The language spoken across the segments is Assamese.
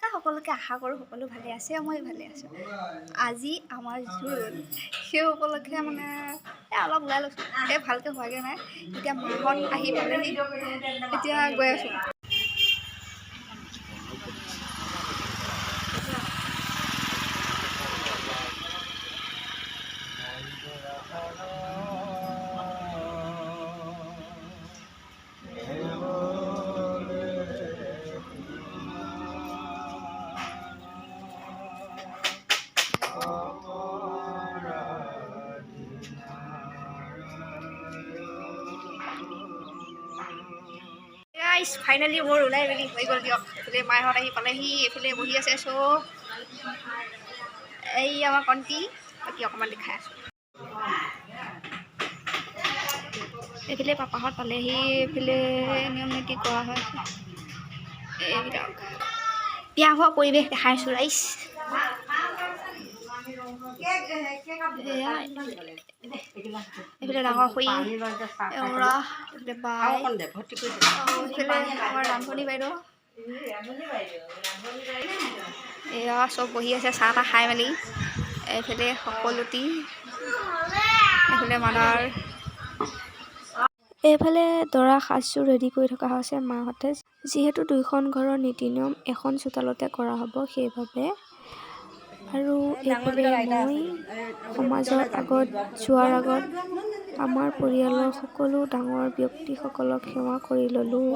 সকলোকে আশা কৰোঁ সকলো ভালে আছে, মই ভালে আছোঁ। আজি আমাৰ জোৰোণ সেই উপলক্ষে মানে অলপ ওলাই লৈছোঁ। ভালকৈ হোৱাগৈ নাই। এতিয়া মাহঁত আহি পালেহি, এতিয়া গৈ আছোঁ। ফাইনেলি মোৰ ওলাই মেলি হৈ গ'ল দিয়ক। এইফালে মাহঁত আহি পালেহি, এইফালে বহি আছে চব। এই আমাৰ কণ্টি বাকী অকণমান দেখাই আছোঁ। এইফালে পাপাহঁত পালেহি, এইফালে নিয়ম নীতি কৰা হয়। এইবিলাক বিয়া হোৱা পৰিৱেশ দেখাই আছোঁ ৰাইজ। এইফালে ডাঙৰ খুৰী, এওৰা, এইফালে বাই, এইফালে আমাৰ ৰান্ধনী বাইদেউ, এয়া চব বহি আছে চাহ তাহ খাই মেলি। এইফালে সকলোটি, এইফালে মাদাৰ। এইফালে দৰা সাজযোৰ ৰেডি কৰি থকা হৈছে মাহঁতে। যিহেতু দুইখন ঘৰৰ নীতি নিয়ম এখন চোতালতে কৰা হ'ব, সেইবাবে। আৰু এইফালে মই সমাজৰ আগত যোৱাৰ আগত আমাৰ পৰিয়ালৰ সকলো ডাঙৰ ব্যক্তিসকলক সেৱা কৰি ল'লোঁ।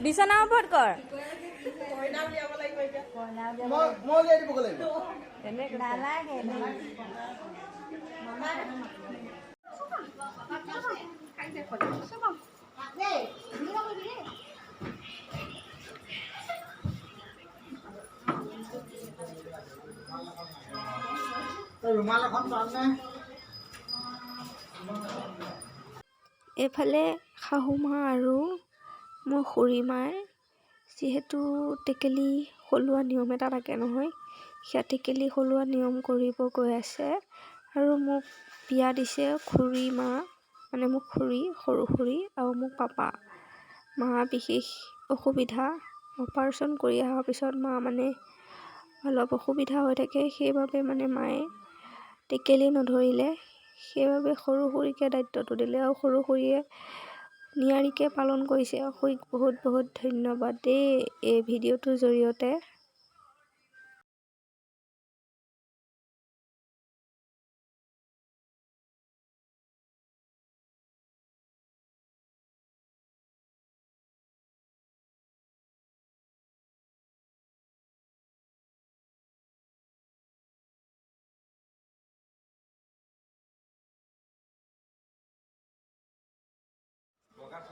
বিছনাৰ ওপৰত কৰ। এইফালে শাহুমা আৰু মোৰ খুৰীমাৰ যিহেতু টেকেলি সলোৱা নিয়ম এটা থাকে নহয়, সেয়া টেকেলি সলোৱা নিয়ম কৰিব গৈ আছে। আৰু মোক বিয়া দিছে খুৰীমা, মানে মোক খুৰী, সৰু খুৰী আৰু মোক পাপা। মা বিশেষ অসুবিধা, অপাৰেশ্যন কৰি অহাৰ পিছত মা মানে অলপ অসুবিধা হৈ থাকে, সেইবাবে মানে মায়ে টেকেলি নধৰিলে। সেইবাবে সৰু খুৰীকে দায়িত্বটো দিলে আৰু সৰু খুৰীয়ে নিয়াৰিকৈ পালন কৰিছে। খুৰীক বহুত বহুত ধন্যবাদ দেই এই ভিডিঅ'টোৰ জৰিয়তে।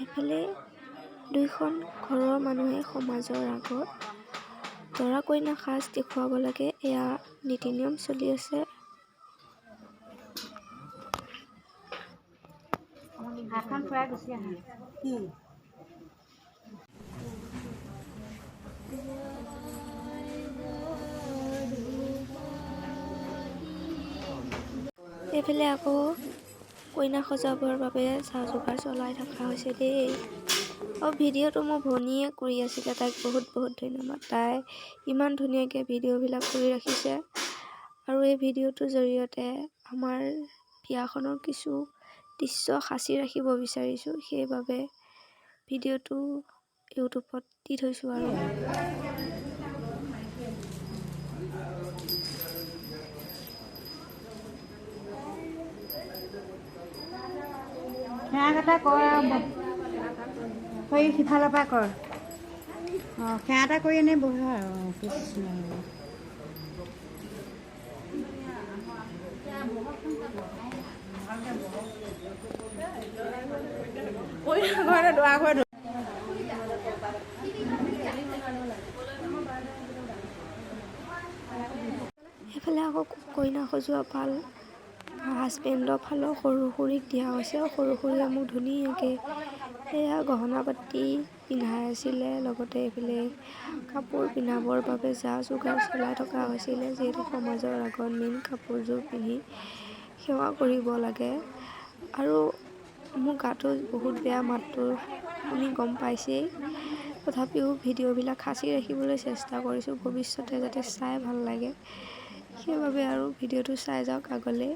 এইফালে দুইখন ঘৰৰ মানুহে সমাজৰ আগত দৰা কইনাক সাজ দেখুৱাব লাগে, এয়া নীতি নিয়ম চলি আছে। এইফালে আকৌ কইনা সজাবৰ বাবে যা যোগাৰ চলাই থকা হৈছে দেই। আৰু ভিডিঅ'টো মোৰ ভনীয়ে কৰি আছিলে, তাইক বহুত বহুত ধন্যবাদ। তাই ইমান ধুনীয়াকৈ ভিডিঅ'বিলাক কৰি ৰাখিছে। আৰু এই ভিডিঅ'টোৰ জৰিয়তে আমাৰ বিয়াখনৰ কিছু দৃশ্য সাঁচি ৰাখিব বিচাৰিছোঁ, সেইবাবে ভিডিঅ'টো ইউটিউবত দি থৈছোঁ। আৰু সেয়া এটা কৰ আৰু সিফালৰ পৰা কৰ। সেয়া এটা কৰি এনেই বহা আৰু কৃষ্ণ। এইফালে আকৌ কইনা সজোৱা পাল হাজবেণ্ডৰ ফালৰ সৰু খুৰীক দিয়া হৈছে। সৰু খুৰীয়ে মোক ধুনীয়াকৈ এয়া গহনা পাতি পিন্ধাই আছিলে, লগতে এইফালে কাপোৰ পিন্ধাবৰ বাবে যা যোগাৰ চলাই থকা হৈছিলে। যিহেতু সমাজৰ আগত মেইন কাপোৰযোৰ পিন্ধি সেৱা কৰিব লাগে। আৰু মোৰ গাটো বহুত বেয়া, মাতটো শুনি গম পাইছেই। তথাপিও ভিডিঅ'বিলাক সাঁচি ৰাখিবলৈ চেষ্টা কৰিছোঁ, ভৱিষ্যতে যাতে চাই ভাল লাগে। সেইবাবে আৰু ভিডিঅ'টো চাই যাওক আগলৈ।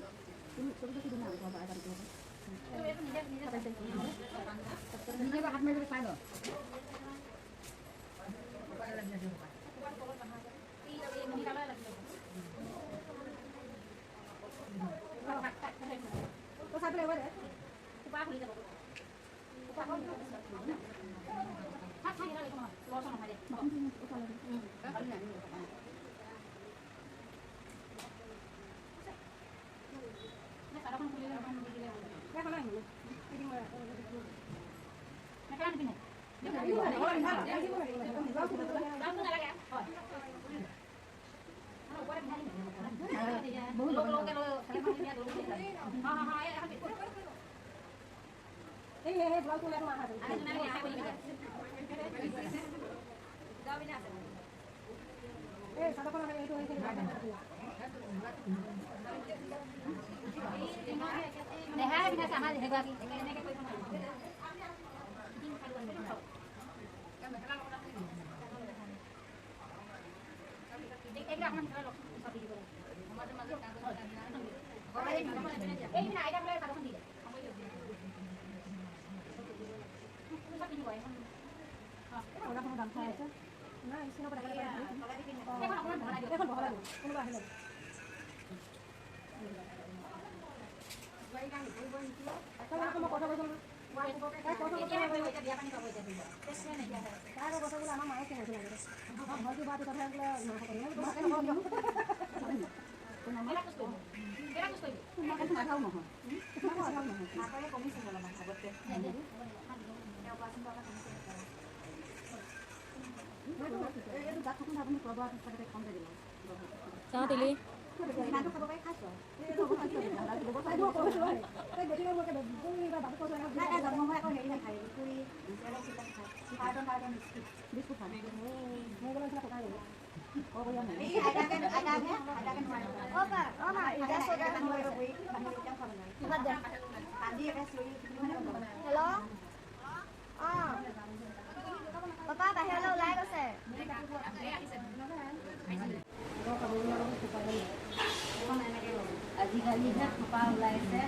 আজিকালিহে থোপা ওলাইছে।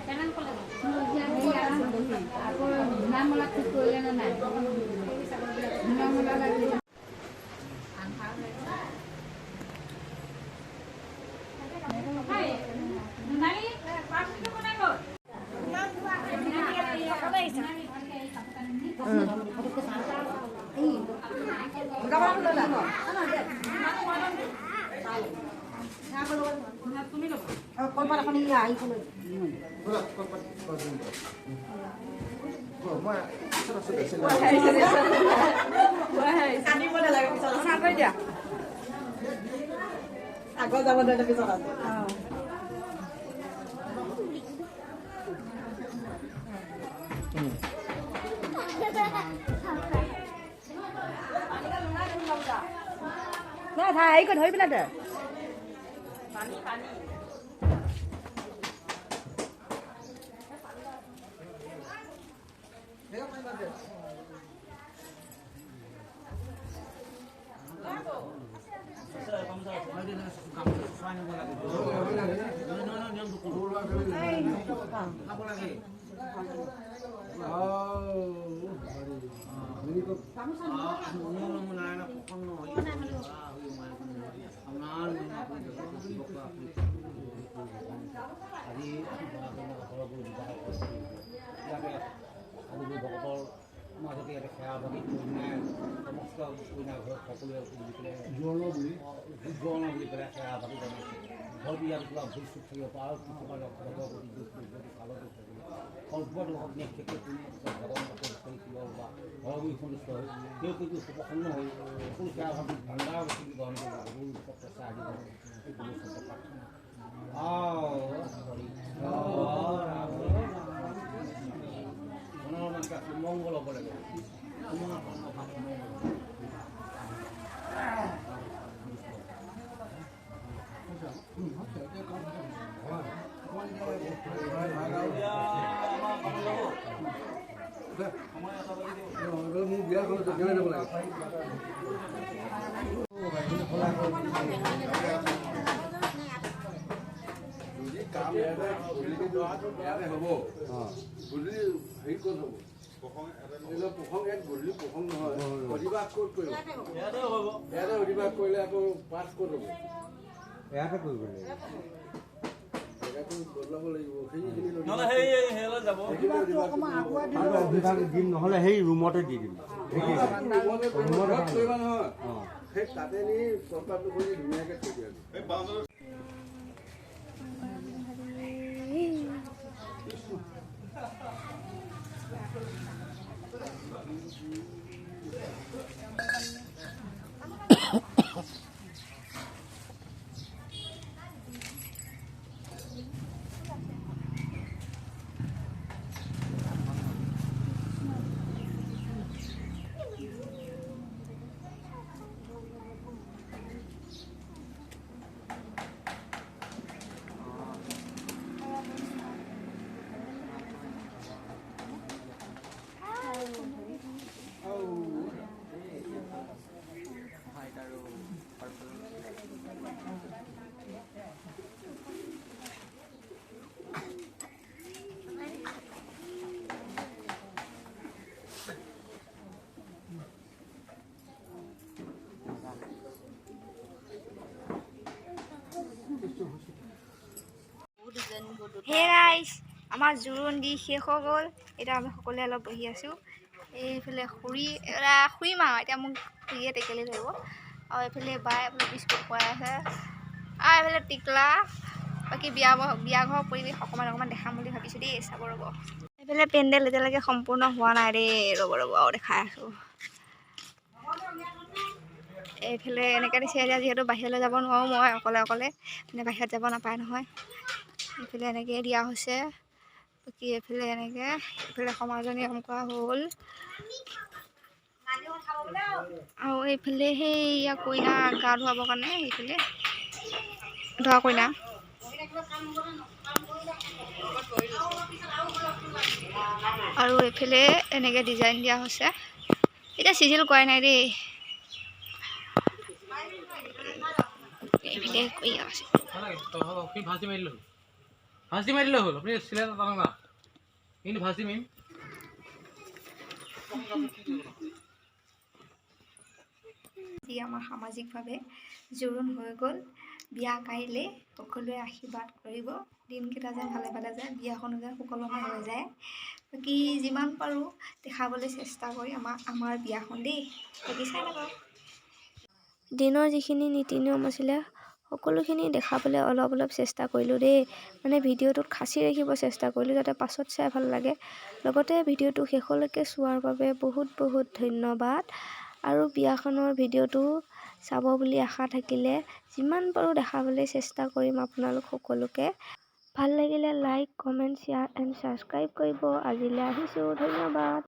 আকৌ ধূনামলা ঠিক কৰিলে নে নাই? ধূনামলা লাগিলে আগত যাব দে পিছত হেৰি কৰি ধৰি পেলাই দে মাজতে ইয়াতে সেৱা ভাবি সমস্ত কইনা ঘৰত সকলোৱে জোৰোণৰ বুলি পেলাই সেৱা ভাবি জনাইছে। হয়তো ইয়াত কিবা ভুল চুক থাকিব পাৰে আৰু কিছুমান প্ৰতি দুখ কালতো থাকিব সৰ্বত নিক্ষেপে তুমি ভগৱানৰ কৰি কিবা বা ঘৰগুৰি সন্তুষ্ট হৈ তেওঁ কিন্তু প্ৰসন্ন হৈ সকলো সেৱা ভাবি ভাণ্ডাৰ বস্তু গ্ৰহণ কৰিব প্ৰচেষ্টা আদি মংগল হ'ব লাগে। মোৰ বিয়াখনত কেনে যাব লাগে কাম ইয়াতে হ'ব গধূলি হেৰি ক'ত হ'ব প্ৰসংগ ইয়াত গধূলি প্ৰসংগ নহয় অধিবাস ক'ত কৰিব ইয়াতে অধিবাস কৰিলে আকৌ পাঠ ক'ত হ'ব ইয়াতে কৰিব লাগিব জেগাটো বদলাব লাগিব দিম নহ'লে সেই ৰুমতে দি দিম কৰিবা নহয় সেই তাতে নি প্ৰস্তাৱটো কৰি ধুনীয়াকৈ থৈ দিয়া হে ৰাইজ, আমাৰ জোৰোণ দি শেষ হৈ গ'ল। এতিয়া আমি সকলোৱে অলপ বহি আছোঁ। এইফালে খুৰীম আৰু এতিয়া মোক খুৰীয়ে টেকেলি ধৰিব আৰু এইফালে বাই এইফালে বিস্কুট খুৱাই আছে আৰু এইফালে টিকলা। বাকী বিয়া ঘৰৰ পৰিৱেশ অকণমান দেখাম বুলি ভাবিছোঁ দেই, চাব ৰ'ব। এইফালে পেণ্ডেল এতিয়ালৈকে সম্পূৰ্ণ হোৱা নাই দেই, ৰ'ব আৰু দেখাই আছোঁ। এইফালে এনেকৈ দিছে, এতিয়া যিহেতু বাহিৰলৈ যাব নোৱাৰোঁ মই অকলে মানে বাহিৰত যাব নাপায় নহয়। এইফালে এনেকৈ দিয়া হৈছে। বাকী এইফালে এনেকৈ এইফালে সমাজৰ নিয়ম কৰা হ'ল আৰু এইফালে সেইয়া কইনা গা ধুৱাবৰ কাৰণে এইফালে ধোৱা কইনা আৰু এইফালে এনেকৈ ডিজাইন দিয়া হৈছে। এতিয়া চিজিল কৰাই নাই দেই, এইফালে কৰি আছে। ভাজি মাৰিলে হ'ল, আপুনি চিলাই টানা না কিন্তু ভাজি মাৰিম। যি আমাৰ সামাজিকভাৱে জোৰোণ হৈ গ'ল। বিয়া কাইলৈ সকলোৱে আশীৰ্বাদ কৰিব, দিনকেইটা যেন ভালে যায়, বিয়াখনো যেন সুকলমে হৈ যায়। বাকী যিমান পাৰোঁ দেখাবলৈ চেষ্টা কৰি আমাৰ বিয়াখন দেই, বাকী চাই থাকক। দিনৰ যিখিনি নীতি নিয়ম আছিলে সকলোখিনি দেখাবলৈ অলপ চেষ্টা কৰিলোঁ দেই। মানে ভিডিঅ'টোত খাচি ৰাখিব চেষ্টা কৰিলোঁ যাতে পাছত চাই ভাল লাগে। লগতে ভিডিঅ'টো শেষলৈকে চোৱাৰ বাবে বহুত ধন্যবাদ। আৰু বিয়াখনৰ ভিডিঅ'টো চাব বুলি আশা থাকিলে যিমান পাৰোঁ দেখাবলৈ চেষ্টা কৰিম আপোনালোক সকলোকে। ভাল লাগিলে like, comment, share and subscribe কৰিব। আজিলৈ আহিছোঁ, ধন্যবাদ।